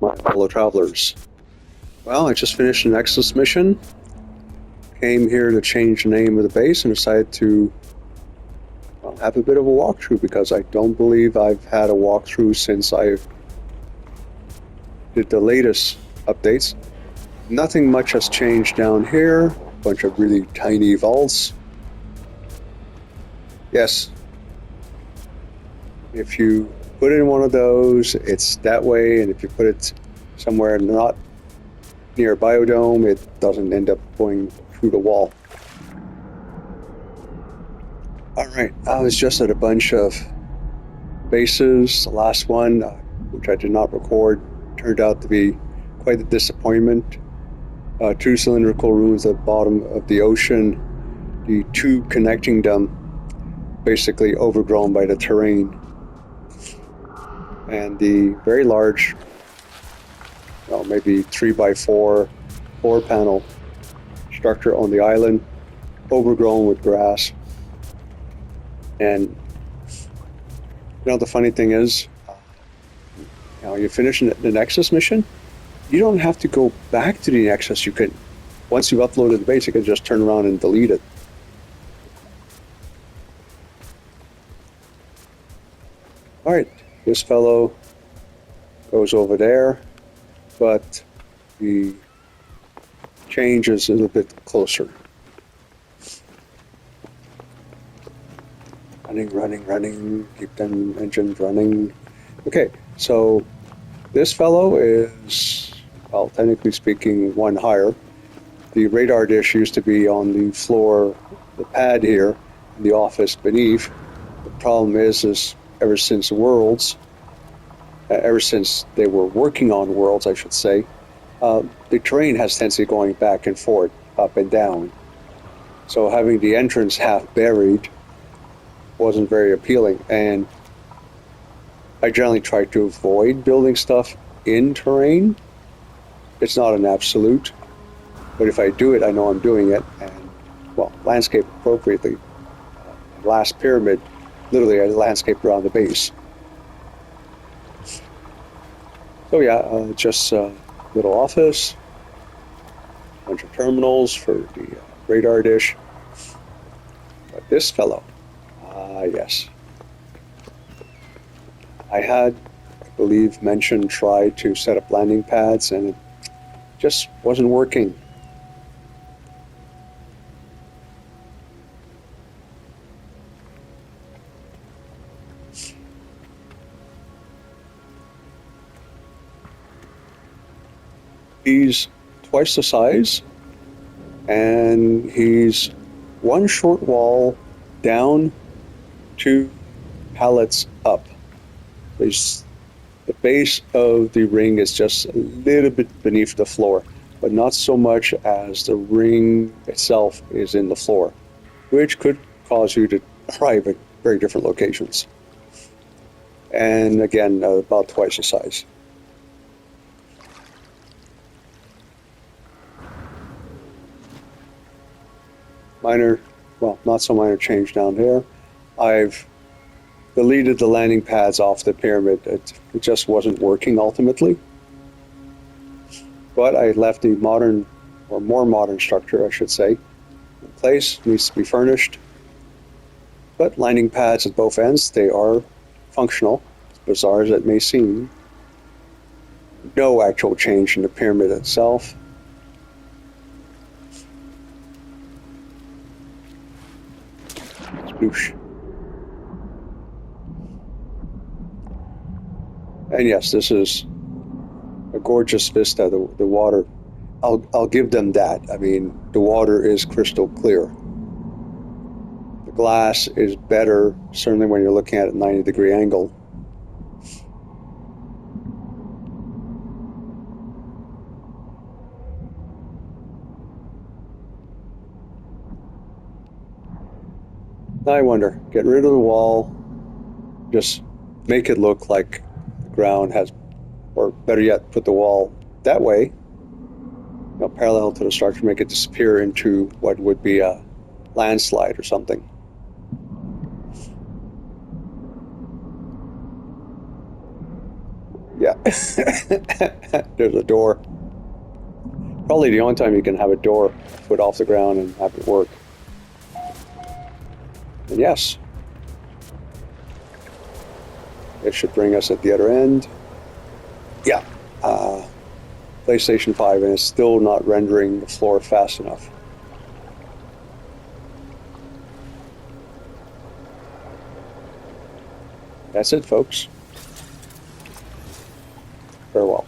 my fellow travelers. Well, I just finished an Nexus mission. Came here to change the name of the base and decided to have a bit of a walkthrough because I don't believe I've had a walkthrough since I did the latest updates. Nothing much has changed down here. A bunch of really tiny vaults. Yes, if you put in one of those, it's that way, and if you put it somewhere not near a biodome, it doesn't end up going through the wall. Alright, I was just at a bunch of bases. The last one, which I did not record, turned out to be quite a disappointment. Two cylindrical rooms at the bottom of the ocean. The tube connecting them basically overgrown by the terrain. And the very large, well, maybe 3x4 floor panel structure on the island, overgrown with grass. And the funny thing is, you finish the Nexus mission, you don't have to go back to the Nexus. You can, once you've uploaded the base, you can just turn around and delete it. All right, this fellow goes over there, but the change is a little bit closer. Running, keep them engines running. Okay, so this fellow is, well, technically speaking, one higher. The radar dish used to be on the floor, the pad here, in the office beneath. The problem is ever since Worlds, ever since they were working on Worlds, I should say, the terrain has tendency going back and forth, up and down. So having the entrance half buried wasn't very appealing, and I generally try to avoid building stuff in terrain. It's not an absolute, but if I do it, I know I'm doing it, and, well, landscape appropriately. Last pyramid, literally I landscaped around the base. So yeah, just a little office, a bunch of terminals for the radar dish. But this fellow, yes. I had, I believe, tried to set up landing pads, and it just wasn't working. He's twice the size, and he's one short wall down, 2 pallets up. The base of the ring is just a little bit beneath the floor, but not so much as the ring itself is in the floor, which could cause you to arrive at very different locations. And again, about twice the size. Minor, well, not so minor change down here. I've deleted the landing pads off the pyramid. It just wasn't working ultimately. But I left the modern, or more modern structure, I should say, in place. Needs to be furnished. But landing pads at both ends, they are functional, as bizarre as it may seem. No actual change in the pyramid itself. Sploosh. And yes, this is a gorgeous vista. The water, I'll give them that. I mean, the water is crystal clear. The glass is better, certainly when you're looking at a 90-degree angle. Now I wonder, get rid of the wall, just make it look like the ground has, or better yet, put the wall that way, parallel to the structure, make it disappear into what would be a landslide or something. Yeah, There's a door. Probably the only time you can have a door foot off the ground and have it work. And yes, it should bring us at the other end. Yeah, PlayStation 5, and it's still not rendering the floor fast enough. That's it, folks. Farewell.